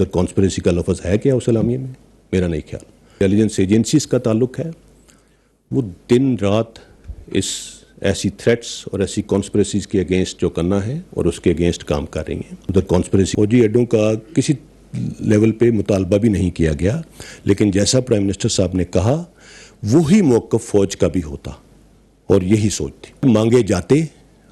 ادھر کانسپریسی کا لفظ ہے کیا اس اعلامیے میں؟ میرا نہیں خیال. انٹیلیجنس ایجنسیز کا تعلق ہے، وہ دن رات اس ایسی تھریٹس اور ایسی کانسپریسیز کے اگینسٹ جو کرنا ہے اور اس کے اگینسٹ کام کر رہی ہیں. ادھر کانسپریسی فوجی اڈوں کا کسی لیول پہ مطالبہ بھی نہیں کیا گیا، لیکن جیسا پرائم منسٹر صاحب نے کہا وہی موقف فوج کا بھی ہوتا اور یہی سوچ تھی. مانگے جاتے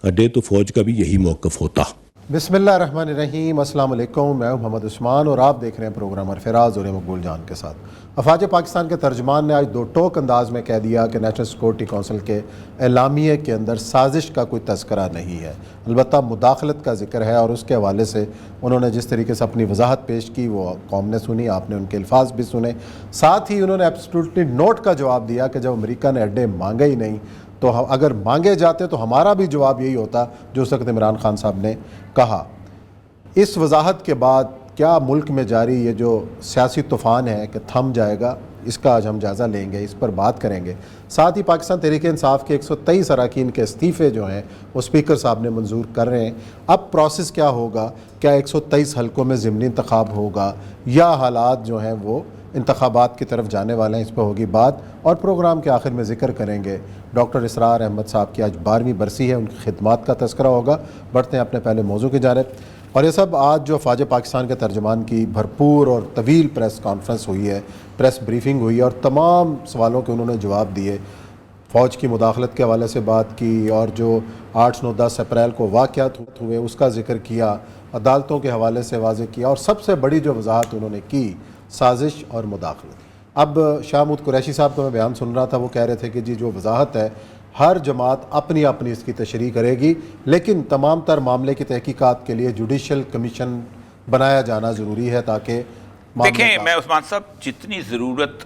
اڈے تو فوج کا بھی یہی موقف ہوتا. بسم اللہ الرحمن الرحیم. السلام علیکم، میں ہوں محمد عثمان اور آپ دیکھ رہے ہیں پروگرام ارفراز اور مقبول جان کے ساتھ. افواج پاکستان کے ترجمان نے آج دو ٹوک انداز میں کہہ دیا کہ نیشنل سیکورٹی کونسل کے اعلامیے کے اندر سازش کا کوئی تذکرہ نہیں ہے، البتہ مداخلت کا ذکر ہے. اور اس کے حوالے سے انہوں نے جس طریقے سے اپنی وضاحت پیش کی وہ قوم نے سنی، آپ نے ان کے الفاظ بھی سنے. ساتھ ہی انہوں نے ایبسولوٹلی نوٹ کا جواب دیا کہ جب امریکہ نے اڈے مانگے ہی نہیں تو اگر مانگے جاتے تو ہمارا بھی جواب یہی ہوتا جو اس وقت عمران خان صاحب نے کہا. اس وضاحت کے بعد کیا ملک میں جاری یہ جو سیاسی طوفان ہے کہ تھم جائے گا، اس کا آج ہم جائزہ لیں گے، اس پر بات کریں گے. ساتھ ہی پاکستان تحریک انصاف کے 123 اراکین کے استعفے جو ہیں وہ اسپیکر صاحب نے منظور کر رہے ہیں. اب پروسیس کیا ہوگا؟ کیا 123 حلقوں میں ضمنی انتخاب ہوگا یا حالات جو ہیں وہ انتخابات کی طرف جانے والے ہیں؟ اس پہ ہوگی بات. اور پروگرام کے آخر میں ذکر کریں گے ڈاکٹر اسرار احمد صاحب کی آج 12ویں برسی ہے، ان کی خدمات کا تذکرہ ہوگا. بڑھتے ہیں اپنے پہلے موضوع کی جانب. اور یہ سب آج جو افواج پاکستان کے ترجمان کی بھرپور اور طویل پریس کانفرنس ہوئی ہے، پریس بریفنگ ہوئی ہے اور تمام سوالوں کے انہوں نے جواب دیے. فوج کی مداخلت کے حوالے سے بات کی اور جو 8، 9، 10 اپریل کو واقعات ہوئے اس کا ذکر کیا، عدالتوں کے حوالے سے واضح کیا، اور سب سے بڑی جو وضاحت انہوں نے کی سازش اور مداخلت. اب شاہ محمود قریشی صاحب کا میں بیان سن رہا تھا، وہ کہہ رہے تھے کہ جی جو وضاحت ہے ہر جماعت اپنی اپنی اس کی تشریح کرے گی، لیکن تمام تر معاملے کی تحقیقات کے لیے جوڈیشل کمیشن بنایا جانا ضروری ہے تاکہ دیکھیں میں عثمان صاحب، جتنی ضرورت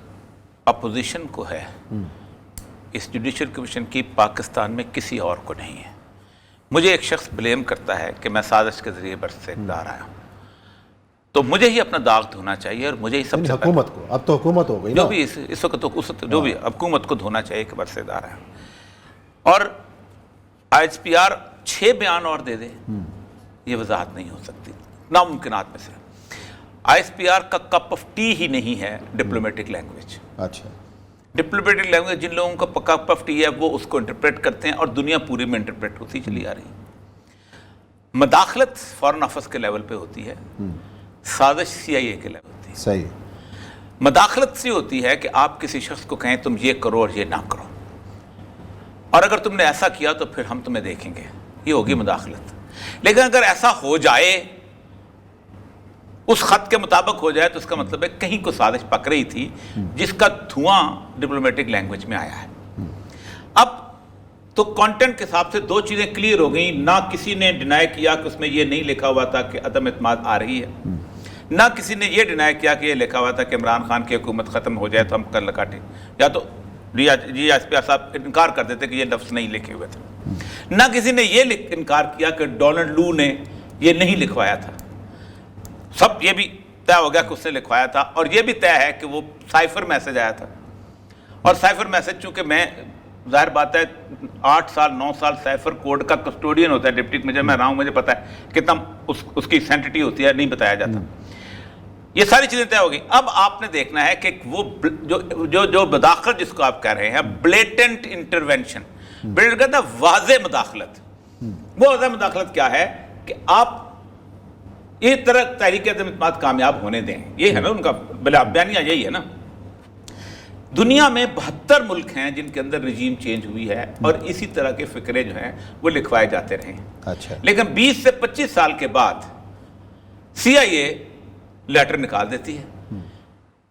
اپوزیشن کو ہے اس جوڈیشل کمیشن کی پاکستان میں کسی اور کو نہیں ہے. مجھے ایک شخص بلیم کرتا ہے کہ میں سازش کے ذریعے برس سے اقتدار آیا ہوں، تو مجھے ہی اپنا داغ دھونا چاہیے اور مجھے ہی سب سے حکومت کو، اب تو حکومت ہو گئی جو بھی اس وقت جو بھی حکومت کو دھونا چاہیے کہ برس سے اقتدار آیا. اور ایس پی آر 6 بیان اور دے دے، یہ وضاحت نہیں ہو سکتی، ناممکنات میں سے. ایس پی آر کا کپ آف ٹی ہی نہیں ہے ڈپلومیٹک لینگویج. اچھا، ڈپلومیٹک لینگویج جن لوگوں کا کپ آف ٹی ہے وہ اس کو انٹرپریٹ کرتے ہیں اور دنیا پوری میں انٹرپریٹ ہوتی چلی آ رہی ہے. مداخلت فارن آفس کے لیول پہ ہوتی ہے، سازش CIA کے لیول ہوتی ہے. صحیح. مداخلت سے ہوتی ہے کہ آپ کسی شخص کو کہیں تم یہ کرو اور یہ نہ کرو، اور اگر تم نے ایسا کیا تو پھر ہم تمہیں دیکھیں گے، یہ ہوگی مداخلت. لیکن اگر ایسا ہو جائے، اس خط کے مطابق ہو جائے، تو اس کا مطلب ہے کہیں کو سازش پک رہی تھی جس کا دھواں ڈپلومیٹک لینگویج میں آیا ہے. اب تو کانٹینٹ کے حساب سے 2 چیزیں کلیئر ہو گئیں. نہ کسی نے ڈینائی کیا کہ اس میں یہ نہیں لکھا ہوا تھا کہ عدم اعتماد آ رہی ہے، نہ کسی نے یہ ڈینائی کیا کہ یہ لکھا ہوا تھا کہ عمران خان کی حکومت ختم ہو جائے تو ہم کر لکاٹیں. یا تو جی ایس پی آر صاحب انکار کر دیتے کہ یہ لفظ نہیں لکھے ہوئے تھے. نہ کسی نے یہ انکار کیا کہ ڈونلڈ لو نے یہ نہیں لکھوایا تھا. سب یہ بھی طے ہو گیا کہ اس نے لکھوایا تھا، اور یہ بھی طے ہے کہ وہ سائفر میسج آیا تھا. اور سائفر میسج چونکہ میں ظاہر بات ہے 8 سال 9 سال سائفر کوڈ کا کسٹوڈین ہوتا ہے ڈپٹی میجر میں رہا ہوں، مجھے پتا ہے کتنا اس کی سینٹیٹی ہوتی ہے، نہیں بتایا جاتا. یہ ساری چیزیں طے ہو گئی. اب آپ نے دیکھنا ہے کہ وہ جو مداخلت جس کو آپ کہہ رہے ہیں بلیٹنٹ انٹرونشن، بلیٹنٹ کہتا ہے واضح مداخلت. وہ واضح مداخلت کیا ہے کہ آپ یہ طرح تحریک عدم اعتماد کامیاب ہونے دیں. یہ ہے نا ان کا بیانیہ، یہی ہے نا. دنیا میں 72 ملک ہیں جن کے اندر رجیم چینج ہوئی ہے اور اسی طرح کے فکرے جو ہیں وہ لکھوائے جاتے رہے. اچھا. لیکن 20 سے 25 سال کے بعد CIA لیٹر نکال دیتی ہے،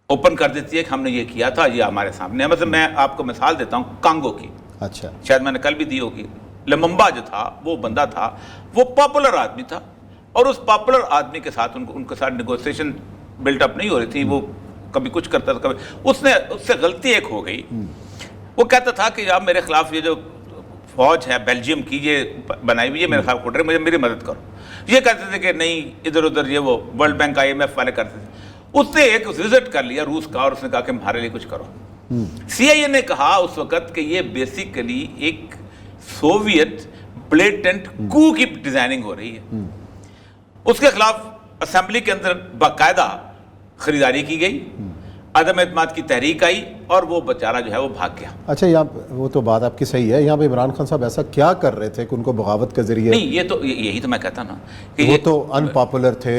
اوپن کر دیتی ہے کہ ہم نے یہ کیا تھا، یہ ہمارے سامنے ہے. مثلا میں آپ کو مثال دیتا ہوں کانگو کی. اچھا. شاید میں نے کل بھی دی ہوگی. لممبا جو تھا وہ بندہ تھا، وہ پاپولر آدمی تھا، اور اس پاپولر آدمی کے ساتھ ان کے ساتھ نیگوسیشن بلٹ اپ نہیں ہو رہی تھی. وہ کبھی کچھ کرتا تھا، کبھی اس سے غلطی ایک ہو گئی. وہ کہتا تھا کہ آپ میرے خلاف یہ جو فوج ہے بیلجیم کی یہ بنائی ہوئی ہے میرے خلاف اٹھ رہے، میری مدد کرو. یہ کہتے تھے کہ نہیں ادھر ادھر، یہ وہ ورلڈ بینک IMF والے کرتے تھے. اس نے ایک وزٹ کر لیا روس کا اور اس نے کہا کہ ہمارے لیے کچھ کرو. CIA نے کہا اس وقت کہ یہ بیسیکلی ایک سوویت بلیٹنٹ کو کی ڈیزائننگ ہو رہی ہے. اس کے خلاف اسمبلی کے اندر باقاعدہ خریداری کی گئی, عدم اعتماد کی تحریک آئی اور وہ بیچارہ جو ہے وہ بھاگ گیا. اچھا یہاں وہ تو بات آپ کی صحیح ہے, یہاں پہ عمران خان صاحب ایسا کیا کر رہے تھے کہ ان کو بغاوت کے ذریعے؟ نہیں, یہ تو یہی تو میں کہتا نا کہ وہ تو ان پاپولر تھے,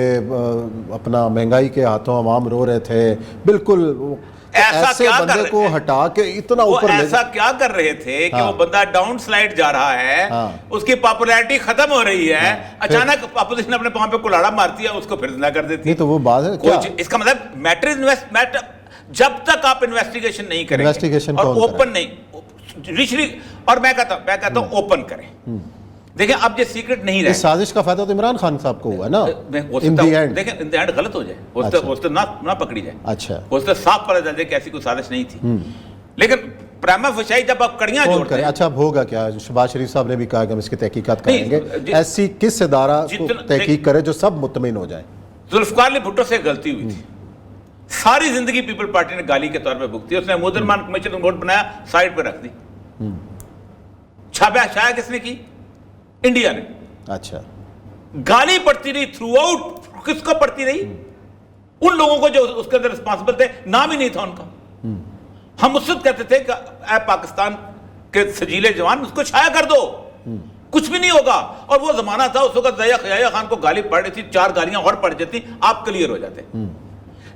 اپنا مہنگائی کے ہاتھوں عوام رو رہے تھے, بالکل ایسے بندے کو ہٹا کے اتنا اوپر ایسا کیا کر رہے تھے کہ وہ بندہ ڈاؤن سلائڈ جا رہا ہے, اس کی پاپولیرٹی ختم ہو رہی ہے, اچانک اپوزیشن اپنے پاؤں پہ کلاڑا مارتی ہے, اس کو پھر زندہ کر دیتی ہے. تو وہ بات ہے کیا اس کا مطلب میٹر جب تک آپ انویسٹیگیشن نہیں کریں گے اور اوپن نہیں, اور میں کہتا ہوں اوپن کریں. دیکھیں اب یہ سیکرٹ نہیں رہے, اس سازش کا فائدہ تو عمران خان صاحب کو ہوا نا دیکھیں ان دی اینڈ غلط ہو جائے, اس سے نہ پکڑی جائے, اچھا اس سے صاف پتا چل جائے کہ ایسی کوئی سازش نہیں تھی. لیکن پریما فیشی جب آپ کڑیاں جوڑتے ہیں, اچھا اب ہوگا کیا؟ شہباز شریف صاحب نے بھی کہا کہ ہم اس کی تحقیقات کریں گے, ایسی کس ادارہ کو تحقیق کرے جو سب مطمئن ہو جائیں؟ ذوالفقار علی بھٹو سے غلطی ہوئی تھی, ساری زندگی پیپل پارٹی نے گالی کے طور پہ بھگتی, اس نے محدود کمیشن رپورٹ بنایا, سائڈ پہ رکھ دی. چھاپا کس نے کی؟ انڈیا نے. اچھا گالی پڑتی رہی تھرو آؤٹ, کس کو پڑتی رہی؟ ان لوگوں کو جو اس کے اندر رسپانسبل تھے, نام ہی نہیں تھا ان کا. ہم اس وقت کہتے تھے کہ اے پاکستان کے سجیلے جوان اس کو چھایا کر دو, کچھ بھی نہیں ہوگا. اور وہ زمانہ تھا اس وقت ضیاء خان کو گالی پڑ رہی تھی, 4 گالیاں اور پڑ جاتی, آپ کلیئر ہو جاتے.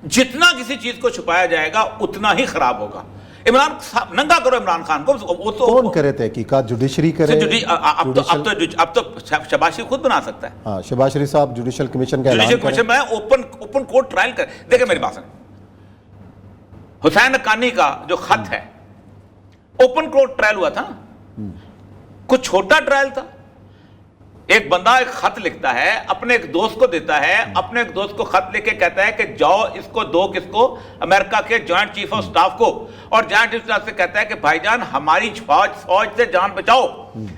جتنا کسی چیز کو چھپایا جائے گا اتنا ہی خراب ہوگا. عمران صاحب ننگا کرو عمران خان کو, وہ تو کون کرے تحقیقات؟ جوڈیشری کرے؟ اب تو شہباز شریف خود بنا سکتا ہے. ہاں شہباز شریف صاحب جوڈیشل کمیشن کا اعلان کریں, میں اوپن کورٹ ٹرائل کر. دیکھیں میری بات سنیں, حسین حقانی کا جو خط ہے اوپن کورٹ ٹرائل ہوا تھا, کچھ چھوٹا ٹرائل تھا. ایک بندہ ایک خط لکھتا ہے, اپنے ایک دوست کو دیتا ہے, اپنے ایک دوست کو خط لکھ کے کہتا ہے کہ جاؤ اس کو دو, کس کو؟ امریکہ کے جوائنٹ چیف آف سٹاف کو. اور جوائنٹ چیف آف سٹاف سے کہتا ہے کہ بھائی جان ہماری فوج سے جان بچاؤ,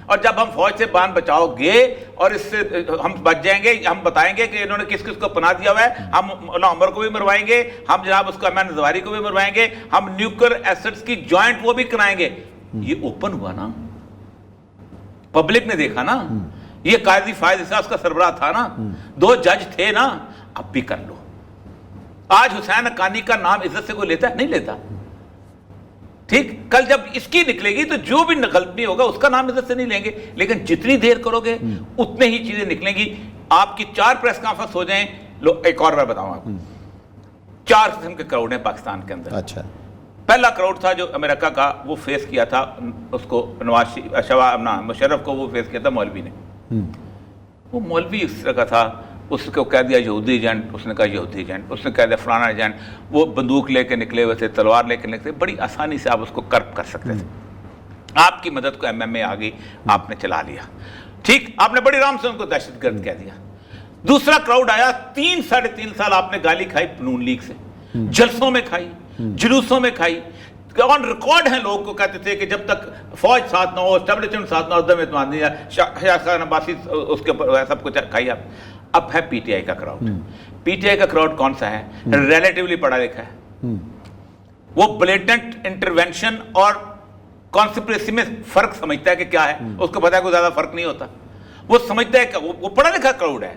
اور جب ہم فوج سے جان بچاؤ گے اور اس سے ہم بچ جائیں گے, ہم بتائیں گے کہ انہوں نے کس کس کو پناہ دیا ہوا ہے, ہم مولا عمر کو بھی مروائیں گے, ہم جناب اس کو امان زواری کو بھی مروائیں گے, ہم نیوکلیر ایسٹس کی جوائنٹ وہ بھی کرائیں گے. یہ اوپن ہوا نا, پبلک نے دیکھا نا. یہ قاضی فائز عیسیٰ اس کا سربراہ تھا نا, 2 جج تھے نا. اب بھی کر لو. آج حسین حقانی کا نام عزت سے کوئی لیتا ہے؟ نہیں لیتا. ٹھیک, کل جب اس کی نکلے گی تو جو بھی غلطی ہوگا اس کا نام عزت سے نہیں لیں گے, لیکن جتنی دیر کرو گے اتنے ہی چیزیں نکلیں گی. آپ کی 4 پریس کانفرنس ہو جائیں. ایک اور بار بتاؤں آپ کو, 4 قسم کے کراؤڈ ہیں پاکستان کے اندر. اچھا پہلا کراؤڈ تھا جو امریکہ کا, وہ فیس کیا تھا اس کو مشرف کو, وہ فیس کیا تھا مولوی نے. وہ مولوی اس طرح کا تھا, اس کو کہہ دیا یہودی ایجنٹ, اس نے کہا یہودی ایجنٹ, اس نے کہہ دیا فلانا ایجنٹ. وہ بندوق لے کے نکلے ہوئے تھے, تلوار لے کے نکلے تھے, بڑی آسانی سے آپ اس کو کرپ کر سکتے تھے. آپ کی مدد کو MMA آ گئی, آپ نے چلا لیا. ٹھیک, آپ نے بڑی آرام سے ان کو دہشت گرد کہہ دیا. دوسرا کراؤڈ آیا, 3-3.5 سال آپ نے گالی کھائی نون لیگ سے, جلسوں میں کھائی, جلوسوں میں کھائی. آن ریکارڈ ہیں لوگ کو کہتے تھے کہ جب تک فوج ساتھ نہ ہو, اسٹیبلشمنٹ ساتھ نہ ہو, عدم اعتماد نہیں ہے. شاہ خان عباسی اس کے اوپر سب کچھ کھائی آپ. اب ہے PTI کا کراؤڈ. PTI کا کراؤڈ کون سا ہے؟ ریلیٹیولی پڑھا لکھا ہے. وہ بلیٹنٹ انٹرونشن اور کانسپریسی میں فرق سمجھتا ہے کہ کیا ہے, اس کو پتا ہے کوئی زیادہ فرق نہیں ہوتا. وہ سمجھتا ہے کہ وہ پڑھا لکھا کراؤڈ ہے,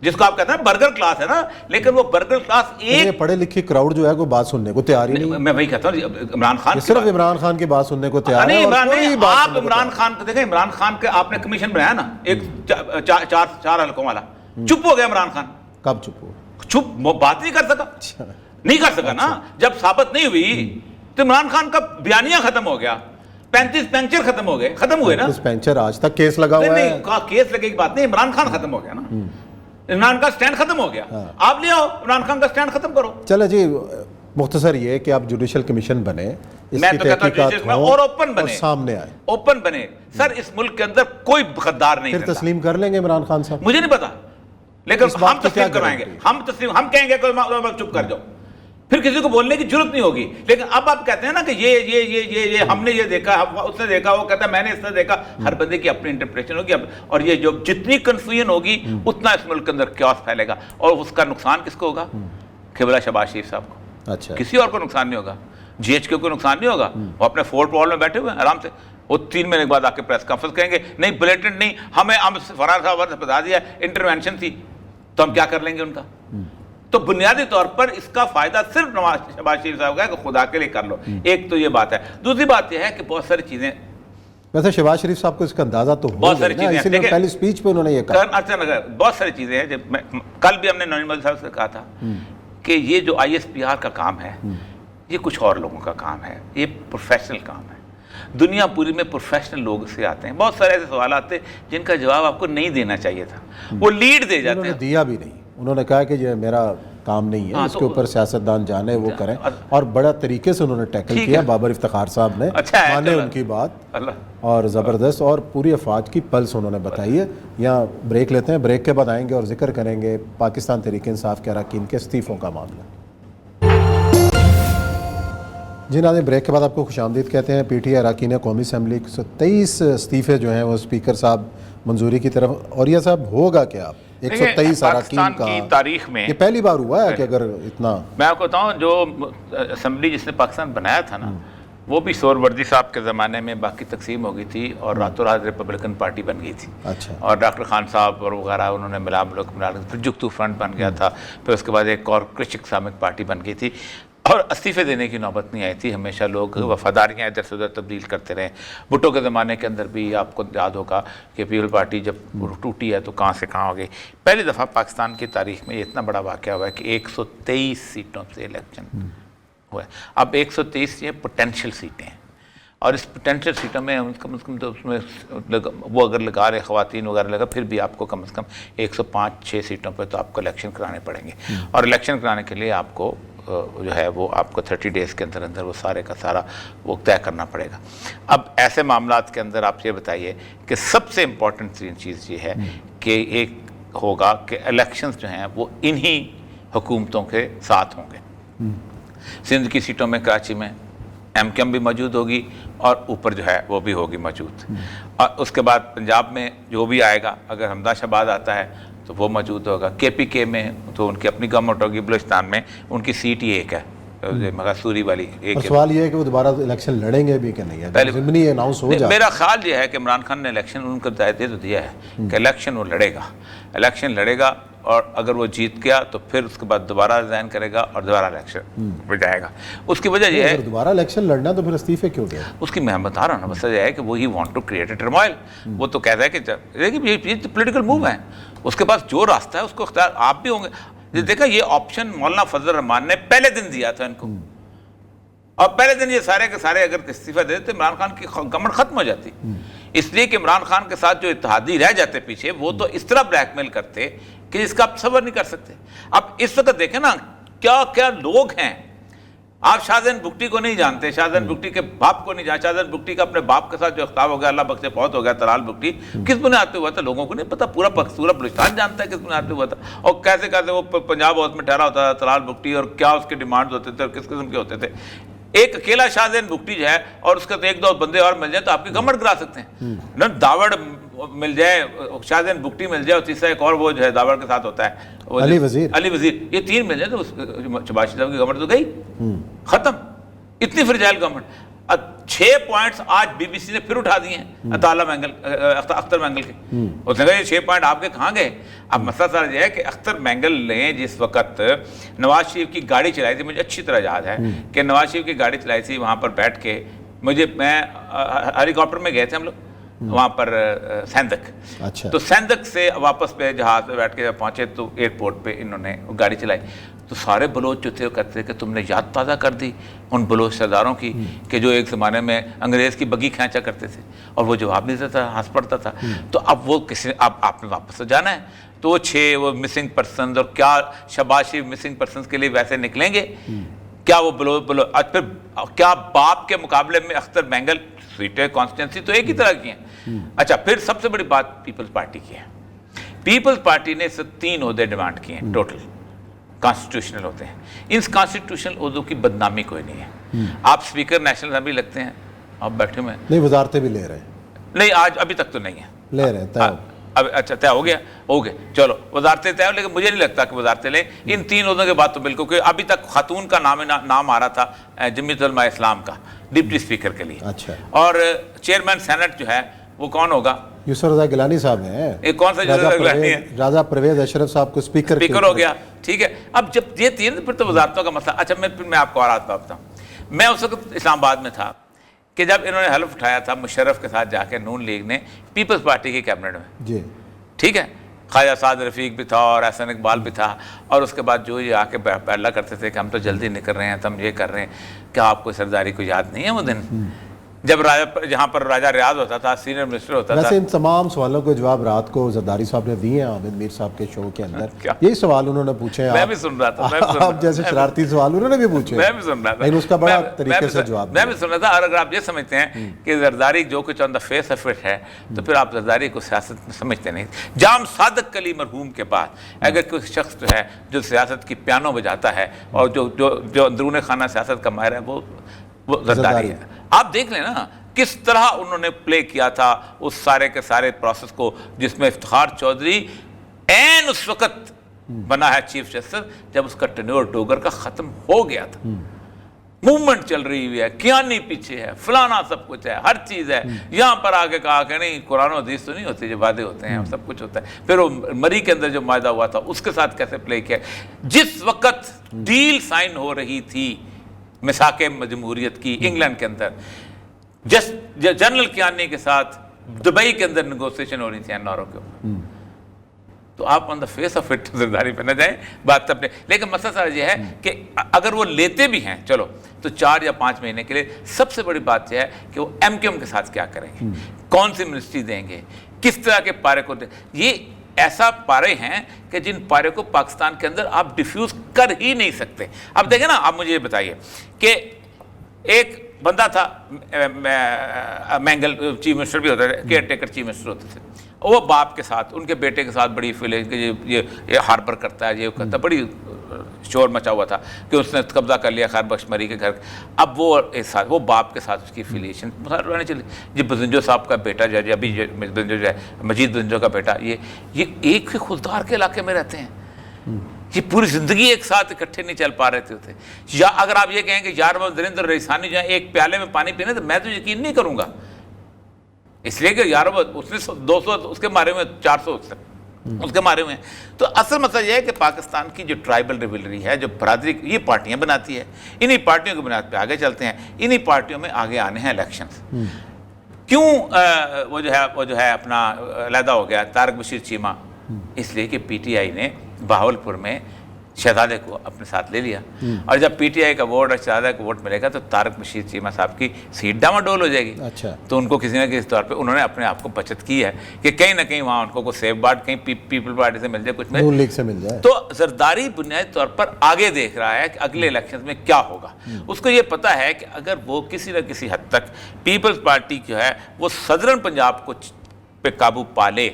جس کو آپ کہتے ہیں برگر کلاس ہے نا, لیکن وہ برگر کلاس ایک پڑھے لکھے کراؤڈ جو ہے وہ بات سننے کو تیار ہی نہیں. میں وہی کہتا ہوں, عمران خان صرف عمران خان کی بات سننے کو تیار ہے. آپ عمران خان کو دیکھیں, عمران خان کے آپ نے کمیشن بنایا نا ایک 4 حلقوں والا, چپ ہو گیا عمران خان. کب چپ ہو؟ چپ, بات نہیں کر سکا, نہیں کر سکا نا. جب ثابت نہیں ہوئی تو عمران خان کا بیانیہ ختم ہو گیا, 35 پینچر ختم ہو گئے, ختم ہوئے نا. پینچر آج تک کیس لگا ہوا ہے. کیس لگے کی بات نہیں, عمران خان ختم ہو گیا نا. عمران کا سٹینڈ ختم ہو گیا, آپ لے آؤ عمران خان کا سٹینڈ ختم کرو. چلو جی, مختصر یہ کہ آپ جوڈیشل کمیشن بنے, اس کی تحقیقات ہوں اور اوپن بنے, سامنے آئے, اوپن بنے. سر اس ملک کے اندر کوئی غدار نہیں, پھر تسلیم کر لیں گے عمران خان صاحب؟ مجھے نہیں پتا, لیکن ہم تسلیم کروائیں گے. ہم کہیں گے کہ چپ کر جاؤ, پھر کسی کو بولنے کی ضرورت نہیں ہوگی. لیکن اب آپ کہتے ہیں نا کہ یہ ہم نے یہ دیکھا, اس نے دیکھا, وہ کہتا ہے میں نے اس نے دیکھا. ہر بندے کی اپنی انٹرپریشن ہوگی, اور یہ جو جتنی کنفیوژن ہوگی اتنا اس ملک کے اندر کیوس پھیلے گا, اور اس کا نقصان کس کو ہوگا؟ قبلہ شہباز شریف صاحب کو. اچھا, کسی اور کو نقصان نہیں ہوگا, GH کو نقصان نہیں ہوگا. وہ اپنے فورٹ وال میں بیٹھے ہوئے ہیں آرام سے, وہ 3 مہینے کے بعد آ کے پریس کانفرنس کہیں گے نہیں بلیٹنٹ نہیں, ہم فرحان صاحب نے بتا دیا انٹروینشن تھی. تو ہم کیا کر لیں گے ان کا؟ تو بنیادی طور پر اس کا فائدہ صرف شہباز شریف صاحب کا ہے کہ خدا کے لیے کر لو. ایک تو یہ بات ہے. دوسری بات یہ ہے کہ بہت ساری چیزیں ویسے شہباز شریف صاحب کو اس کا اندازہ تو بہت ساری چیزیں اسی لیے پہلی سپیچ پہ انہوں نے یہ کہا. بہت ساری چیزیں ہیں. کل بھی ہم نے نوین مودی صاحب سے کہا تھا کہ یہ جو ISPR کا کام ہے یہ کچھ اور لوگوں کا کام ہے, یہ پروفیشنل کام ہے. دنیا پوری میں پروفیشنل لوگ سے آتے ہیں. بہت سارے ایسے سوالات تھے جن کا جواب آپ کو نہیں دینا چاہیے تھا, وہ لیڈ دے جاتے ہیں. دیا بھی نہیں, انہوں نے کہا کہ یہ میرا کام نہیں ہے, اس کے اوپر سیاستدان جانے وہ کریں, اور بڑا طریقے سے انہوں نے ٹیکل کیا. بابر افتخار صاحب نے مانے ان کی بات اور زبردست, اور پوری افواج کی پلس انہوں نے بتائی ہے. یہاں بریک لیتے ہیں, بریک کے بعد آئیں گے اور ذکر کریں گے پاکستان تحریک انصاف کے اراکین کے استعفوں کا معاملہ. جی ناظرین, بریک کے بعد آپ کو خوش آمدید کہتے ہیں. PTI اراکین قومی اسمبلی 123 استعفے جو ہیں وہ اسپیکر صاحب منظوری کی طرف. اور یہ صاحب ہوگا کیا 123 اراکین کا؟ تاریخ میں یہ پہلی بار ہوا ہے کہ اگر اتنا. میں آپ کو بتاؤں, جو اسمبلی جس نے پاکستان بنایا تھا نا, وہ بھی سہروردی صاحب کے زمانے میں باقی تقسیم ہو گئی تھی اور راتوں رات ریپبلکن پارٹی بن گئی تھی. اچھا. اور ڈاکٹر خان صاحب اور وغیرہ انہوں نے ملا ملک ملا, پھر جگتو فرنٹ بن گیا تھا, پھر اس کے بعد ایک اور کرشک سامک پارٹی بن گئی تھی, اور استعفے دینے کی نوبت نہیں آئی تھی. ہمیشہ لوگ وفاداریاں ادھر سے ادھر تبدیل کرتے رہے. بھٹو کے زمانے کے اندر بھی آپ کو یاد ہوگا کہ پیپل پارٹی جب ٹوٹی ہے تو کہاں سے کہاں ہو گئی. پہلی دفعہ پاکستان کی تاریخ میں یہ اتنا بڑا واقعہ ہوا ہے کہ 123 سیٹوں سے الیکشن ہوا ہے. اب 123 یہ پوٹینشیل سیٹیں ہیں, اور اس پوٹینشیل سیٹوں میں کم از کم تو اس میں وہ اگر لگا رہے خواتین وغیرہ لگا, پھر بھی آپ کو کم از کم 105-6 سیٹوں پہ تو آپ کو الیکشن کرانے پڑیں گے. اور الیکشن کرانے کے لیے آپ کو جو ہے وہ آپ کو 30 ڈیز کے اندر اندر وہ سارے کا سارا وہ طے کرنا پڑے گا. اب ایسے معاملات کے اندر آپ یہ بتائیے کہ سب سے امپورٹنٹ ترین چیز یہ ہے کہ ایک ہوگا کہ الیکشنز جو ہیں وہ انہی حکومتوں کے ساتھ ہوں گے. سندھ کی سیٹوں میں کراچی میں MKM بھی موجود ہوگی, اور اوپر جو ہے وہ بھی ہوگی موجود. اور اس کے بعد پنجاب میں جو بھی آئے گا, اگر حمدہ شہباز آتا ہے تو وہ موجود ہوگا. KPK میں تو ان کی اپنی گورنمنٹ ہوگی. بلوچستان میں ان کی سیٹ ہی ایک ہے, مغاسوری والی ایک. سوال یہ ہے کہ وہ دوبارہ الیکشن لڑیں گے بھی کہ نہیں ہے, ضمنی اناؤنس ہو جائے. میرا خیال یہ ہے کہ عمران خان نے الیکشن ان کو دے تو دیا ہے کہ الیکشن وہ لڑے گا, الیکشن لڑے گا, اور اگر وہ جیت گیا تو پھر اس کے بعد دوبارہ ریزائن کرے گا اور دوبارہ الیکشن پہ جائے گا. اس کی وجہ یہ ہے دوبارہ الیکشن لڑنا تو پھر استعفے کیوں دے, اس کی میں بتا رہا ہوں نا, مسئلہ یہ ہے کہ وہ ہی want to create a turmoil. وہ تو کہتا ہے کہ یہ پولیٹیکل موو ہے, اس کے پاس جو راستہ ہے اس کو اختیار آپ بھی ہوں گے. دیکھا یہ آپشن مولانا فضل الرحمان نے پہلے دن دیا تھا ان کو, اور پہلے دن یہ سارے کے سارے اگر استعفیٰ دے دیتے عمران خان کی گورنمنٹ ختم ہو جاتی. اس لیے کہ عمران خان کے ساتھ جو اتحادی رہ جاتے پیچھے, وہ تو اس طرح بلیک میل کرتے کہ جس کا آپ تصور نہیں کر سکتے. اب اس وقت دیکھیں نا کیا کیا لوگ ہیں. آپ شاہزین بگٹی کو نہیں جانتے, شاہزین بگٹی کے باپ کو نہیں جانتے. شاہزین بگٹی کا اپنے باپ کے ساتھ جو اختلاف ہو گیا, اللہ بخشے فوت ہو گیا, طلال بگٹی, کس بنیاد پہ ہوا تھا لوگوں کو نہیں پتا. پورا بلوچستان جانتا ہے کس بنیاد پہ ہوا تھا, اور کیسے کیسے وہ پنجاب ہاؤس میں ٹھہرا ہوتا تھا طلال بگٹی, اور کیا اس کے ڈیمانڈز ہوتے تھے اور کس قسم کے ہوتے تھے. ایک اکیلا شاہزین بگٹی جو ہے, اور اس کے تو 1-2 بندے اور مل جائیں تو آپ کی گورنمنٹ کرا سکتے ہیں نا. داوڑ مل جائے, شاہزین بگٹی مل جائے, اور تیسرا ایک اور وہ جو ہے داوڑ کے ساتھ ہوتا ہے علی وزیر, یہ 3 مل جائیں تو شہباز شریف کی گورنمنٹ تو گئی, ختم. اتنی فرجائل گورنمنٹ. 6 پوائنٹس آج BBC نے پھر اٹھا دیے ہیں اختر مینگل کے. اس نے کہا یہ 6 پوائنٹ آپ کے کہاں گئے. اب مسئلہ سارا یہ ہے کہ اختر مینگل نے جس وقت نواز شریف کی گاڑی چلائی تھی, مجھے اچھی طرح یاد ہے کہ نواز شریف کی گاڑی چلائی تھی وہاں پر بیٹھ کے, میں ہیلی کاپٹر میں گئے تھے ہم لوگ وہاں پر سیندک. تو سیندک سے واپس پہ جہاز پہ بیٹھ کے جب پہنچے تو ایئرپورٹ پہ انہوں نے گاڑی چلائی. تو سارے بلوچ جو تھے وہ کہتے تھے کہ تم نے یاد تازہ کر دی ان بلوچ سرداروں کی کہ جو ایک زمانے میں انگریز کی بگی کھینچا کرتے تھے, اور وہ جواب نہیں دیتا تھا, ہنس پڑتا تھا. تو اب وہ کسی آپ نے واپس سے جانا ہے, تو وہ 6 وہ مسنگ پرسنز, اور کیا شہباز شریف مسنگ پرسنز کے لیے ویسے نکلیں گے کیا وہ بلو پھر کیا باپ کے مقابلے میں اختر مینگل سیٹیں کانسٹیٹنسی تو ایک ہی طرح کی ہیں. اچھا, پھر سب سے بڑی بات پیپلز پارٹی کی ہے. پیپلز پارٹی نے 3 عہدے ڈیمانڈ کیے ہیں ٹوٹل, کانسٹیٹیوشنل ہوتے ہیں. ان کانسٹیٹیوشنل عہدوں کی بدنامی کوئی نہیں ہے. آپ اسپیکر نیشنل اسمبلی لگتے ہیں, آپ بیٹھے ہوئے ہیں, نہیں وزارتیں بھی لے رہے ہیں, نہیں آج ابھی تک تو نہیں ہے, لے رہے ہیں اب. اچھا طے ہو گیا, چلو وزارتیں طے ہو, لیکن مجھے نہیں لگتا کہ وزارتیں لیں. ان 3 عہدوں کے بعد تو بالکل, کہ ابھی تک خاتون کا نام آ رہا تھا جمعیت علماء اسلام کا ڈپٹی اسپیکر کے لیے, اچھا, اور چیئرمین سینٹ جو ہے وہ کون ہوگا؟ یوسف رضا گیلانی صاحب ہیں. یہ کون سا یوسف رضا گیلانی ہے؟ راجہ پرویز اشرف صاحب کو اسپیکر ہو گیا. ٹھیک ہے, اب جب یہ تین پھر تو وزارتوں کا مسئلہ. اچھا میں آپ کو اور بات بتاتا ہوں. میں اس وقت اسلام آباد میں تھا کہ جب انہوں نے حلف اٹھایا تھا مشرف کے ساتھ جا کے نون لیگ نے پیپلز پارٹی کی کیبنٹ میں. جی ٹھیک ہے, خواجہ سعد رفیق بھی تھا اور احسن اقبال بھی تھا, اور اس کے بعد جو یہ آ کے پیلا کرتے تھے کہ ہم تو جلدی نکل رہے ہیں, تو ہم یہ کر رہے ہیں. کیا آپ کو سرداری کو یاد نہیں ہے وہ دن جب جہاں پر راجہ ریاض ہوتا تھا, سینئر منسٹر ہوتا تھا؟ ویسے ان تمام سوالوں کے جواب رات کو زرداری صاحب نے دیے ہیں عابد میر صاحب کے شو کے اندر. یہی سوال انہوں نے پوچھے ہیں, میں بھی سن رہا تھا, آپ جیسے شرارتی سوال انہوں نے بھی پوچھے, میں بھی سن رہا تھا, لیکن اس کا بڑا طریقے سے جواب میں بھی سن رہا تھا. اور اگر آپ یہ سمجھتے ہیں کہ زرداری جو کچھ آن دا فیس آف اٹ ہے, تو پھر آپ زرداری کو سیاست میں سمجھتے نہیں. جام صادق علی مرحوم کے بعد اگر کوئی شخص جو ہے جو سیاست کی پیانو بجاتا ہے اور جو اندرون خانہ سیاست کا ماہر ہے, وہ زرداری ہے. آپ دیکھ لیں نا کس طرح انہوں نے پلے کیا تھا اس سارے کے سارے پروسیس کو, جس میں افتخار چودھری عین اس وقت بنا ہے چیف جسٹس جب اس کا ٹینیور ڈوگر کا ختم ہو گیا تھا. موومنٹ چل رہی ہوئی ہے, کیانی پیچھے ہے, فلانا سب کچھ ہے, ہر چیز ہے. یہاں پر آگے کہا کہ نہیں قرآن و حدیث تو نہیں ہوتی, جو وعدے ہوتے ہیں سب کچھ ہوتا ہے. پھر وہ مری کے اندر جو معاہدہ ہوا تھا اس کے ساتھ کیسے پلے کیا. جس وقت ڈیل سائن ہو رہی تھی میثاق جمہوریت کی انگلینڈ کے اندر, جنرل کیانی کے ساتھ دبئی کے اندر نیگوسیشن ہو رہی تھی این آر او کے اوپر, تو آپ on the face of it Zardari پہ نہ جائیں بات تب نے. لیکن مسئلہ سارا یہ ہے کہ اگر وہ لیتے بھی ہیں چلو تو 4 یا 5 مہینے کے لیے, سب سے بڑی بات یہ ہے کہ وہ ایم کیو ایم کے ساتھ کیا کریں گے, کون سی منسٹری دیں گے, کس طرح کے پارے کو دیں. یہ ایسا پارے ہیں کہ جن پارے کو پاکستان کے اندر آپ ڈیفیوز کر ہی نہیں سکتے. اب دیکھیں نا, آپ مجھے یہ بتائیے کہ ایک بندہ تھا مینگل, چیف منسٹر بھی ہوتا تھا, کیئر ٹیکر چیف منسٹر ہوتے تھے. وہ باپ کے ساتھ, ان کے بیٹے کے ساتھ بڑی فیلنگ کہ یہ ہاربر کرتا ہے, یہ کرتا ہے, بڑی شور مچا ہوا تھا کہ اس نے قبضہ کر لیا خیر بخش مری کے گھر. اب وہ باپ کے ساتھ اس کی فیلیشن رہنے چلی. یہ بزنجو صاحب کا بیٹا جو ہے, ابھی بزنجو جو ہے, مجید بزنجو کا بیٹا, یہ ایک ہی خوددار کے علاقے میں رہتے ہیں. یہ پوری زندگی ایک ساتھ اکٹھے نہیں چل پا رہے تھے. یا اگر آپ یہ کہیں کہ یار وہ درندر ریسانی جو ہے ایک پیالے میں پانی پینے, تو میں تو یقین نہیں کروں گا, اس لیے کہ یار اس نے 200 اس کے مارے ہوئے, 400 اس کے مارے ہوئے ہیں. تو اصل مسئلہ یہ ہے کہ پاکستان کی جو ٹرائبل ریولری ہے, جو برادری, یہ پارٹیاں بناتی ہے, انہی پارٹیوں کی بنیاد پہ آگے چلتے ہیں. انہی پارٹیوں میں آگے آنے ہیں الیکشنز. کیوں وہ جو ہے اپنا علیحدہ ہو گیا طارق بشیر چیمہ, اس لیے کہ پی ٹی آئی نے بہاولپور میں شہزادے کو اپنے ساتھ لے لیا, اور جب پی ٹی آئی کا ووٹ اور شہزادے کا ووٹ ملے گا تو طارق بشیر چیمہ صاحب کی سیٹ ڈاواڈول ہو جائے گی. اچھا, تو ان کو کسی نہ کسی طور پہ انہوں نے اپنے آپ کو بچت کی ہے کہ کہیں نہ کہیں وہاں ان کو کوئی سیف بارڈ کہیں پیپل پارٹی سے مل جائے, کچھ نون لیگ سے مل جائے. تو زرداری بنیادی طور پر آگے دیکھ رہا ہے کہ اگلے الیکشن میں کیا ہوگا. اس کو یہ پتا ہے کہ اگر وہ کسی نہ کسی حد تک پیپلز پارٹی جو ہے وہ صدرن پنجاب کو پہ قابو پالے,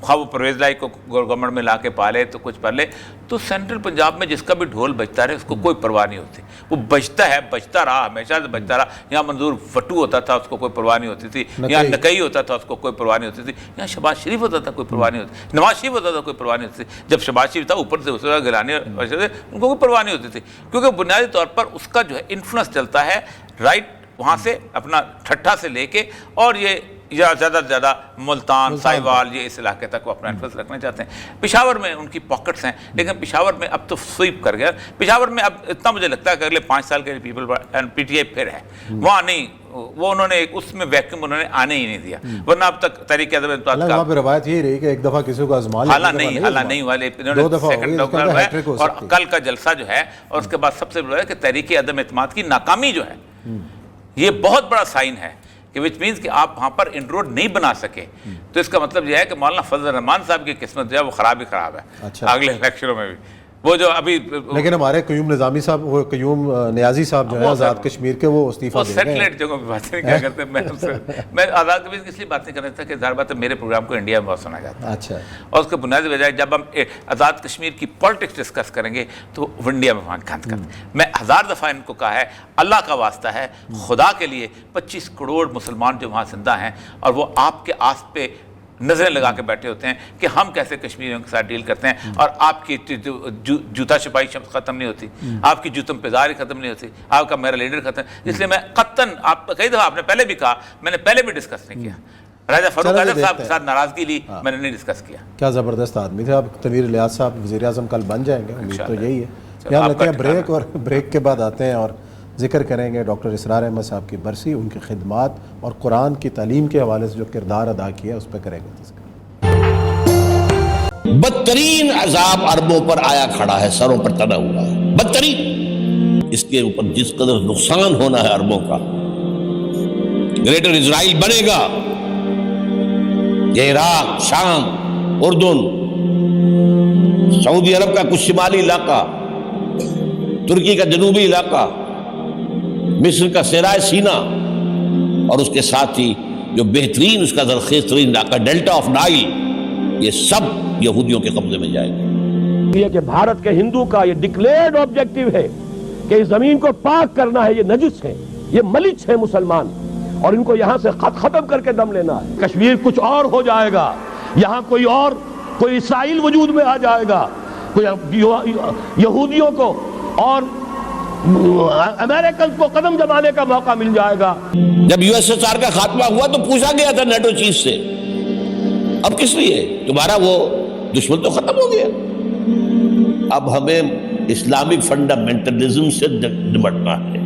خواہ وہ پرویز لائی کو گورنمنٹ میں لا کے پالے تو کچھ پالے, تو سینٹرل پنجاب میں جس کا بھی ڈھول بجتا رہے اس کو کوئی پرواہ نہیں ہوتی. وہ بجتا ہے, بجتا رہا, ہمیشہ سے بجتا رہا. یہاں منظور وٹو ہوتا تھا, اس کو کوئی پرواہ نہیں ہوتی تھی. یہاں نکئی ہوتا تھا, اس کو کوئی پرواہ نہیں ہوتی تھی. یہاں شہباز شریف ہوتا تھا, کوئی پرواہ نہیں ہوتی. نواز شریف ہوتا تھا, کوئی پرواہ نہیں ہوتی تھی. جب شہباز شریف تھا اوپر سے اس طرح گیلانی ان کو کوئی پرواہ نہیں ہوتی تھی, کیونکہ بنیادی طور پر اس کا جو ہے انفلوئنس چلتا ہے رائٹ وہاں سے اپنا ٹھٹھا سے لے کے, اور یہ یا زیادہ سے زیادہ ملتان, سائیوال, یہ اس علاقے تک وہ اپنا انفلوئنس رکھنا چاہتے ہیں. پشاور میں ان کی پاکٹس ہیں, لیکن پشاور میں اب تو سویپ کر گیا. پشاور میں اب اتنا مجھے لگتا ہے کہ اگلے 5 سال کے لیے پی ٹی آئی پھر ہے وہاں نہیں, وہ انہوں نے اس میں ویکیوم انہوں نے آنے ہی نہیں دیا. ورنہ اب تک تحریک عدم انتخاب وہاں پہ روایت یہ رہی کہ ایک دفعہ کسی کو آزما لیا, حالہ نہیں والے, اور کل کا جلسہ جو ہے, اور اس کے بعد سب سے بڑا ہے کہ تحریک عدم اعتماد کی ناکامی جو ہے, یہ بہت بڑا سائن ہے کہ وچ مینس کہ آپ وہاں پر انروڈ نہیں بنا سکے. تو اس کا مطلب یہ ہے کہ مولانا فضل الرحمان صاحب کی قسمت جو ہے وہ خراب ہی خراب ہے اگلے الیکشنوں میں بھی. وہ جو ابھی لیکن ہمارے قیوم نظامی صاحب, وہ قیوم نیازی صاحب جو ہیں آزاد کشمیر کے, وہ استعفیٰ دے رہے ہیں. سیٹلائٹ جگہوں پہ باتیں نہیں کیا کرتے. میں آزاد کشمیر کی اس لیے بات نہیں کر رہا تھا کہ ظاہر بات ہے میرے پروگرام کو انڈیا میں بہت سنا جاتا ہے. اچھا, اور اس کے بنیادی وجہ جب ہم آزاد کشمیر کی پالیٹکس ڈسکس کریں گے تو انڈیا میں وہاں گند کرتے ہیں. میں 1000 دفعہ ان کو کہا ہے, اللہ کا واسطہ ہے, خدا کے لیے 25 کروڑ مسلمان جو وہاں زندہ ہیں, اور وہ آپ کے آس پہ نظریں لگا کے بیٹھے ہوتے ہیں کہ ہم کیسے کشمیریوں کے ساتھ ڈیل کرتے ہیں, اور آپ کی جوتا چھپائی ختم نہیں ہوتی, آپ کی جوتم پیزاری ختم نہیں ہوتی, آپ کا میرا لیڈر ختم. اس لیے میں قطعاً, آپ کئی دفعہ آپ نے پہلے بھی کہا, میں نے پہلے بھی ڈسکس نہیں کیا, راجہ فاروق چلو اعظم دیکھتے صاحب کے ہیں۔ ساتھ ناراضگی لی، میں نے نہیں ڈسکس کیا. کیا زبردست آدمی تھے. اب تنویر الیاس صاحب وزیر اعظم کل بن جائیں گے، امید تو یہی ہے. یہاں لیتے ہیں بریک، اور بریک کے بعد آتے ہیں اور ذکر کریں گے ڈاکٹر اسرار احمد صاحب کی برسی، ان کی خدمات اور قرآن کی تعلیم کے حوالے سے جو کردار ادا کیا ہے اس پہ کریں گے تذکرہ. بدترین عذاب عربوں پر آیا کھڑا ہے، سروں پر تنا ہوا ہے، بدترین. اس کے اوپر جس قدر نقصان ہونا ہے عربوں کا، گریٹر اسرائیل بنے گا، یہ عراق، شام، اردن، سعودی عرب کا کچھ شمالی علاقہ، ترکی کا جنوبی علاقہ، مصر کا صحرائے سینا، اور اس کے ساتھ ہی جو بہترین اس کا زرخیز ترین علاقہ ڈیلٹا آف نائل، یہ سب یہودیوں کے قبضے میں جائے گا. یہ کہ بھارت کے ہندو کا یہ ڈکلیئرڈ آبجیکٹو ہے کہ اس زمین کو پاک کرنا ہے. یہ نجس ہے، یہ ملچ ہے مسلمان، اور ان کو یہاں سے ختم کر کے دم لینا ہے. کشمیر کچھ اور ہو جائے گا، یہاں کوئی اسرائیل وجود میں آ جائے گا، کوئی یہودیوں کو اور امریکن کو قدم جمانے کا موقع مل جائے گا. جب یو ایس ایس آر کا خاتمہ ہوا تو پوچھا گیا تھا نیٹو چیف سے، اب کس لیے تمہارا وہ دشمن تو ختم ہو گیا، اب ہمیں اسلامک فنڈامنٹلزم سے نمٹنا ہے.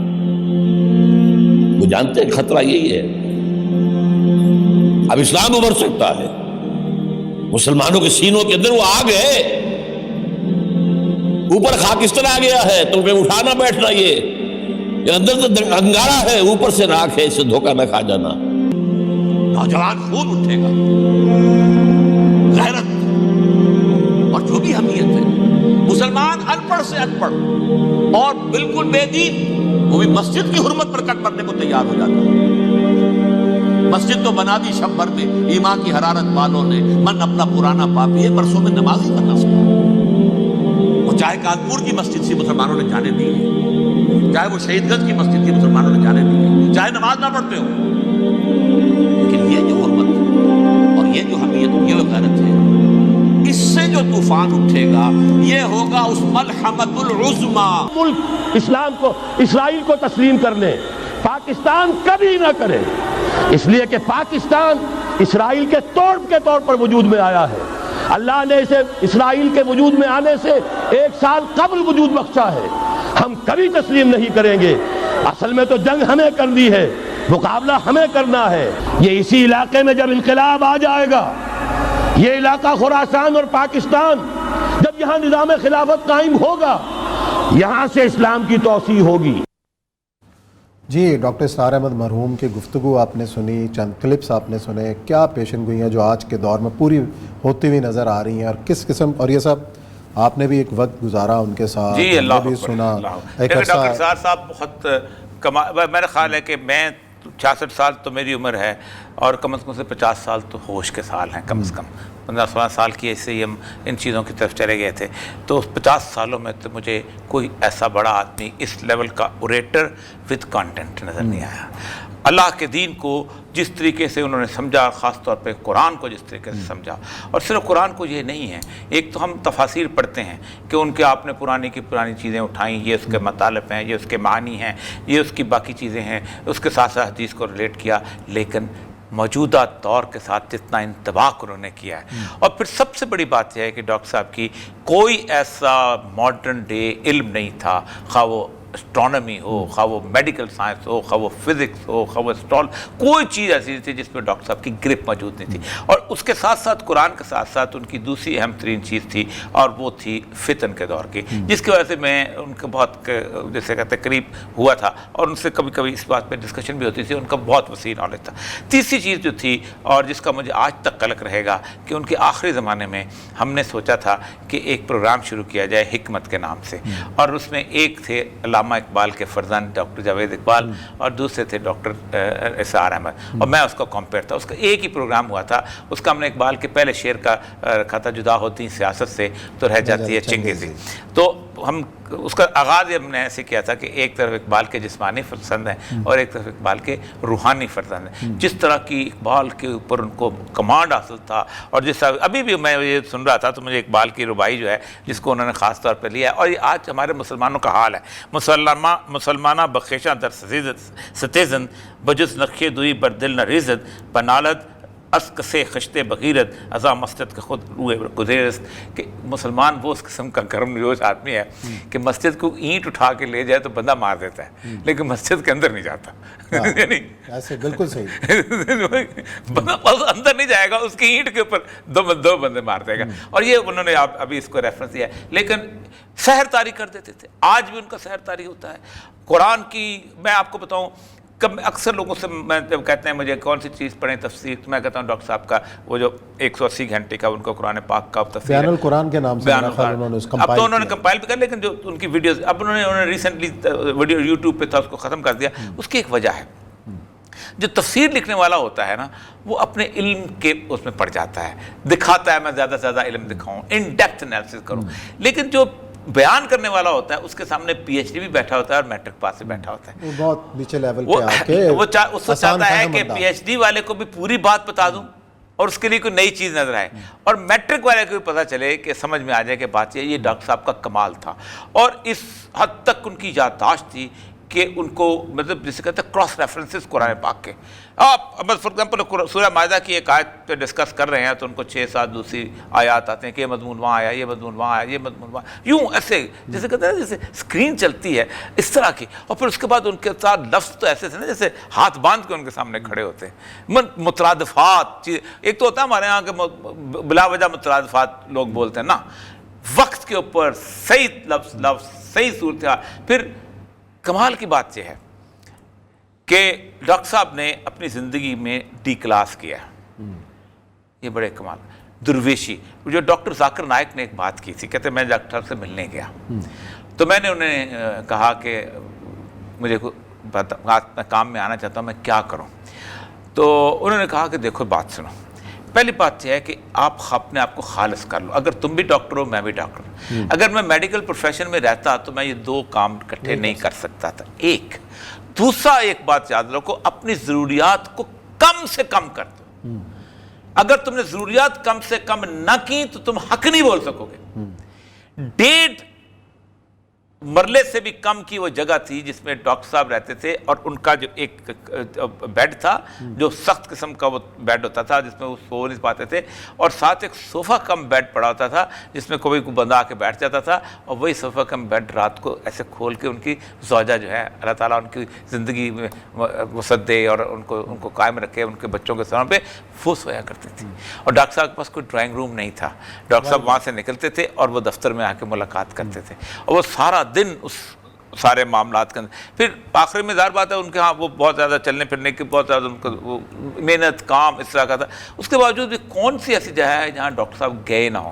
وہ جانتے ہیں خطرہ یہی ہے، اب اسلام ابھر سکتا ہے. مسلمانوں کے سینوں کے اندر وہ آگ ہے، اوپر خاکستر آ گیا ہے، تم پہ اٹھانا بیٹھنا، یہ اندر سے انگارا ہے، اوپر سے راکھ ہے، اس سے دھوکہ نہ کھا جانا. نوجوان خون اٹھے گا، غیرت اور جو بھی اہمیت ہے. مسلمان ان پڑھ سے ان پڑھ اور بالکل بے دین، وہ بھی مسجد کی حرمت پر کٹ کرنے کو تیار ہو جاتا ہے. مسجد تو بنا دی شب بھر میں ایمان کی حرارت والوں نے، من اپنا پرانا پاپی ہے، برسوں میں نماز ہی کرنا سکتا. وہ چاہے کانپور کی مسجد سے مسلمانوں نے جانے دی ہے، چاہے وہ شہید گنج کی مسجد کی مسلمانوں نے جانے دی ہے، چاہے نماز نہ پڑھتے ہو، لیکن یہ جو حرمت اور یہ جو حمیت، یہ غیرت ہے، اس سے جو طوفان اٹھے گا یہ ہوگا اس ملحمۃ العظمی. ملک اسلام کو، اسرائیل کو تسلیم کر لے، پاکستان کبھی نہ کرے، اس لیے کہ پاکستان اسرائیل کے توڑ کے طور پر وجود میں آیا ہے. اللہ نے اسے اسرائیل کے وجود میں آنے سے 1 سال قبل وجود بخشا ہے. ہم کبھی تسلیم نہیں کریں گے. اصل میں تو جنگ ہمیں کرنی ہے، مقابلہ ہمیں کرنا ہے. یہ اسی علاقے میں جب انقلاب آ جائے گا، یہ علاقہ خراسان اور پاکستان، جب یہاں نظام خلافت قائم ہوگا، یہاں سے اسلام کی توسیع ہوگی. جی ڈاکٹر اسرار احمد مرحوم کی گفتگو آپ نے سنی، چند کلپس آپ نے سنے. کیا پیشن گوئیاں جو آج کے دور میں پوری ہوتی ہوئی نظر آ رہی ہیں، اور کس قسم، اور یہ سب آپ نے بھی ایک وقت گزارا ان کے ساتھ، جی اللہ بھی سنا ایک ڈاکٹر عرصہ. اسرار صاحب بہت میرا خیال ہے کہ میں 66 سال تو میری عمر ہے، اور کم از کم سے 50 سال تو ہوش کے سال ہیں، کم از کم 15-16 سال کی ایسے ہی ہم ان چیزوں کی طرف چلے گئے تھے. تو 50 سالوں میں تو مجھے کوئی ایسا بڑا آدمی اس لیول کا اوریٹر وتھ کانٹینٹ نظر نہیں آیا. اللہ کے دین کو جس طریقے سے انہوں نے سمجھا، خاص طور پہ قرآن کو جس طریقے سے سمجھا، اور صرف قرآن کو یہ نہیں ہے، ایک تو ہم تفاسیر پڑھتے ہیں کہ ان کے آپ نے پرانی کی پرانی چیزیں اٹھائیں، یہ اس کے مطالب ہیں، یہ اس کے معنی ہیں، یہ اس کی باقی چیزیں ہیں، اس کے ساتھ ساتھ حدیث کو ریلیٹ کیا، لیکن موجودہ دور کے ساتھ جتنا انطباق انہوں نے کیا ہے. اور پھر سب سے بڑی بات یہ ہے کہ ڈاکٹر صاحب کی کوئی ایسا ماڈرن ڈے علم نہیں تھا، خواہ وہ اسٹرانومی ہو، خواہ وہ میڈیکل سائنس ہو، خواہ وہ فزکس ہو، خواہ وہ کوئی چیز ایسی نہیں تھی جس میں ڈاکٹر صاحب کی گرپ موجود نہیں تھی. اور اس کے ساتھ ساتھ قرآن کے ساتھ ساتھ ان کی دوسری اہم ترین چیز تھی، اور وہ تھی فتن کے دور کی، جس کی وجہ سے میں ان کے بہت جیسے کہتے قریب ہوا تھا، اور ان سے کبھی کبھی اس بات پہ ڈسکشن بھی ہوتی تھی. ان کا بہت وسیع نالج تھا. تیسری چیز جو تھی، اور جس کا مجھے آج تک قلق رہے گا، کہ ان کے آخری زمانے میں ہم نے سوچا تھا کہ ایک پروگرام شروع کیا جائے حکمت کے نام سے، اور اس میں ایک تھے علامہ اقبال کے فرزند ڈاکٹر جاوید اقبال، اور دوسرے تھے ڈاکٹر اسرار احمد، اور میں اس کا کمپیئر تھا. اس کا ایک ہی پروگرام ہوا تھا. اس کا ہم نے اقبال کے پہلے شعر کا رکھا تھا، جدا ہوتی سیاست سے تو رہ جاتی ہے چنگیزی. تو ہم اس کا آغاز ہم نے ایسے کیا تھا کہ ایک طرف اقبال کے جسمانی فرزند ہیں اور ایک طرف اقبال کے روحانی فرزند ہیں. جس طرح کی اقبال کے اوپر ان کو کمانڈ حاصل تھا، اور جس طرح ابھی بھی میں یہ سن رہا تھا تو مجھے اقبال کی ربائی جو ہے جس کو انہوں نے خاص طور پہ لیا ہے، اور یہ آج ہمارے مسلمانوں کا حال ہے. مسلمانہ بخیشاں در ستیزن بجز نقشے دوئی بر دل نہ ریزد بنالد اسکسے خشتے بغیرت ازا مسجد کے خود روئے گزیرست، کہ مسلمان وہ اس قسم کا گرم جوش آدمی ہے کہ مسجد کو اینٹ اٹھا کے لے جائے تو بندہ مار دیتا ہے لیکن مسجد کے اندر نہیں جاتا. یعنی ایسے بالکل صحیح، بندہ اندر نہیں جائے گا، اس کی اینٹ کے اوپر دو بندے مار دے گا. اور یہ انہوں نے ابھی اس کو ریفرنس دیا ہے. لیکن سحر طاری کر دیتے تھے، آج بھی ان کا سحر طاری ہوتا ہے. قرآن کی میں آپ کو بتاؤں، اکثر لوگوں سے میں جب کہتے ہیں مجھے کون سی چیز پڑھیں تفسیر، تو میں کہتا ہوں ڈاکٹر صاحب کا وہ جو 180 گھنٹے کا ان کو قرآن پاک کا تفسیر بیان القرآن کے نام سے اب تو انہوں نے کمپائل بھی کر، لیکن جو ان کی ویڈیوز اب انہوں نے ریسنٹلی ویڈیو یوٹیوب پہ تھا اس کو ختم کر دیا. اس کی ایک وجہ ہے، جو تفسیر لکھنے والا ہوتا ہے نا وہ اپنے علم کے اس میں پڑ جاتا ہے، دکھاتا ہے میں زیادہ سے زیادہ علم دکھاؤں، ان ڈیپتھ انالیسس کروں. لیکن جو بیان کرنے والا ہوتا ہے اس کے سامنے پی ایچ ڈی بھی بیٹھا ہوتا ہے اور میٹرک پاس بھی بیٹھا ہوتا ہے. وہ بہت نیچے لیول پہ آ کے وہ اس کو چاہتا ہے کہ پی ایچ ڈی والے کو بھی پوری بات بتا دوں اور اس کے لیے کوئی نئی چیز نظر آئے، اور میٹرک والے کو بھی پتہ چلے کہ سمجھ میں آ جائے کہ بات یہ ڈاکٹر صاحب کا کمال تھا. اور اس حد تک ان کی یادداشت تھی کہ ان کو مطلب جسے کہتے ہیں کراس ریفرنسز قرآن پاک کے. آپ فار ایگزامپل سورہ مائدہ کی ایک آیت پہ ڈسکس کر رہے ہیں تو ان کو 6-7 دوسری آیات آتے ہیں کہ یہ مضمون وہاں آیا، یہ مضمون وہاں آیا، یہ مضمون وہاں، یوں ایسے جیسے کہتے ہیں جیسے اسکرین چلتی ہے اس طرح کی. اور پھر اس کے بعد ان کے ساتھ لفظ تو ایسے تھے نا جیسے ہاتھ باندھ کے ان کے سامنے کھڑے ہوتے ہیں. مترادفات چیز ایک تو ہوتا ہے ہمارے یہاں کے بلا وجہ مترادفات لوگ بولتے ہیں نا، وقت کے اوپر صحیح لفظ صحیح صورتحال. پھر کمال کی بات یہ ہے کہ ڈاکٹر صاحب نے اپنی زندگی میں ڈی کلاس کیا، یہ بڑے کمال. درویشی، جو ڈاکٹر ذاکر نائک نے ایک بات کی تھی، کہتے میں ڈاکٹر صاحب سے ملنے گیا تو میں نے انہیں کہا کہ مجھے میں کام میں آنا چاہتا ہوں، میں کیا کروں؟ تو انہوں نے کہا کہ دیکھو بات سنو، پہلی بات یہ ہے کہ آپ اپنے آپ کو خالص کر لو. اگر تم بھی ڈاکٹر ہو میں بھی ڈاکٹر ہوں. اگر میں میڈیکل پروفیشن میں رہتا تو میں یہ 2 کام اکٹھے نہیں کر سکتا تھا. ایک دوسرا ایک بات یاد رکھو، اپنی ضروریات کو کم سے کم کر دو. اگر تم نے ضروریات کم سے کم نہ کی تو تم حق نہیں بول سکو گے. 1.5 مرلے سے بھی کم کی وہ جگہ تھی جس میں ڈاکٹر صاحب رہتے تھے، اور ان کا جو ایک بیڈ تھا جو سخت قسم کا وہ بیڈ ہوتا تھا جس میں وہ سو نہیں پاتے تھے، اور ساتھ ایک صوفہ کم بیڈ پڑا ہوتا تھا جس میں کوئی بندہ آ کے بیٹھ جاتا تھا، اور وہی صوفہ کم بیڈ رات کو ایسے کھول کے ان کی زوجہ جو ہے اللہ تعالیٰ ان کی زندگی میں وسعت دے اور ان کو قائم رکھے ان کے بچوں کے سامنے پہ، وہ سویا کرتی تھی. اور ڈاکٹر صاحب کے پاس کوئی ڈرائنگ روم نہیں تھا، ڈاکٹر صاحب وہاں سے نکلتے تھے اور وہ دفتر میں آ کے ملاقات کرتے تھے، اور وہ سارا دن اس سارے معاملات کے اندر. پھر آخری میں ظاہر بات ہے ان کے ہاں وہ بہت زیادہ چلنے پھرنے کی بہت زیادہ ان کو محنت کام اس طرح کا تھا. اس کے باوجود بھی کون سی ایسی جگہ ہے جہاں ڈاکٹر صاحب گئے نہ ہوں.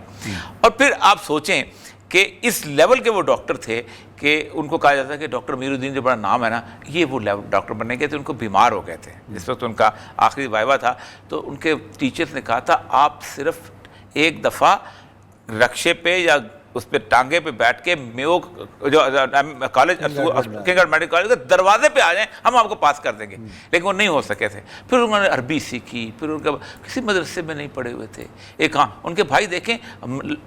اور پھر آپ سوچیں کہ اس لیول کے وہ ڈاکٹر تھے کہ ان کو کہا جاتا ہے کہ ڈاکٹر امیر الدین جو بڑا نام ہے نا، یہ وہ ڈاکٹر بننے گئے تھے، ان کو بیمار ہو گئے تھے جس وقت ان کا آخری وائوا تھا. تو ان کے ٹیچرز نے کہا تھا آپ صرف ایک دفعہ رکشے پہ یا اس پہ ٹانگے پہ بیٹھ کے میو جو کالج کنگڑ میڈیکل کالج کے دروازے پہ آ جائیں، ہم آپ کو پاس کر دیں گے. لیکن وہ نہیں ہو سکے تھے. پھر انہوں نے عربی سیکھی، پھر ان کا کسی مدرسے میں نہیں پڑھے ہوئے تھے. ایک ہاں ان کے بھائی دیکھیں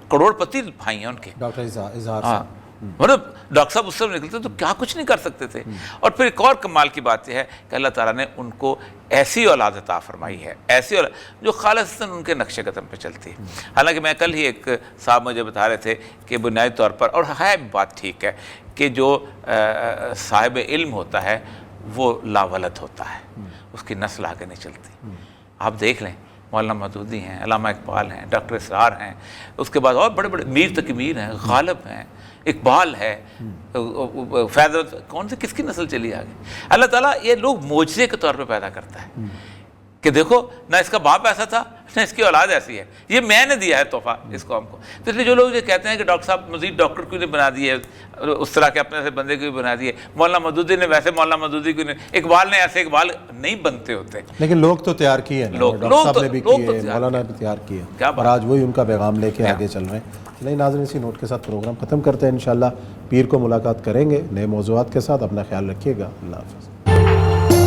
کروڑ پتی بھائی ہیں ان کے، ڈاکٹر اظہار مطلب ڈاکٹر صاحب اس سے نکلتے تو کیا کچھ نہیں کر سکتے تھے. اور پھر ایک اور کمال کی بات یہ ہے کہ اللہ تعالیٰ نے ان کو ایسی اولاد عطا فرمائی ہے، ایسی اولاد جو خالصتاً ان کے نقش قدم پہ چلتی ہے. حالانکہ میں کل ہی ایک صاحب مجھے بتا رہے تھے کہ بنیادی طور پر، اور ہے بات ٹھیک ہے، کہ جو صاحب علم ہوتا ہے وہ لاولد ہوتا ہے، اس کی نسل آگے نہیں چلتی. آپ دیکھ لیں مولانا مودودی ہیں، علامہ اقبال ہیں، ڈاکٹر اسرار ہیں، اس کے بعد اور بڑے بڑے میر تقی میر ہیں، غالب ہیں، اقبال ہے، فیض، کون سے کس کی نسل چلی آگے. اللہ تعالیٰ یہ لوگ معجزے کے طور پہ پیدا کرتا ہے کہ دیکھو نہ اس کا باپ ایسا تھا نہ اس کی اولاد ایسی ہے، یہ میں نے دیا ہے تحفہ اس قوم کو. تو اس لیے جو لوگ یہ کہتے ہیں کہ ڈاکٹر صاحب مزید ڈاکٹر کیوں نہیں بنا دیے، اس طرح کے اپنے ایسے بندے کیوں بنا دیے، مولانا مودودی نے ویسے مولانا مودودی کیوں نہیں، اقبال نے ایسے اقبال نہیں بنتے ہوتے. لیکن لوگ تو تیار کیے ہیں، ڈاکٹر صاحب نے بھی کیے، مولانا نے بھی تیار کیے، اور آج وہی ان کا پیغام لے کے آگے چل رہے ہیں. چلیں ناظرین، اسی نوٹ کے ساتھ پروگرام ختم کرتے ہیں. انشاءاللہ پیر کو ملاقات کریں گے نئے موضوعات کے ساتھ. اپنا خیال رکھیے گا. اللہ حافظ.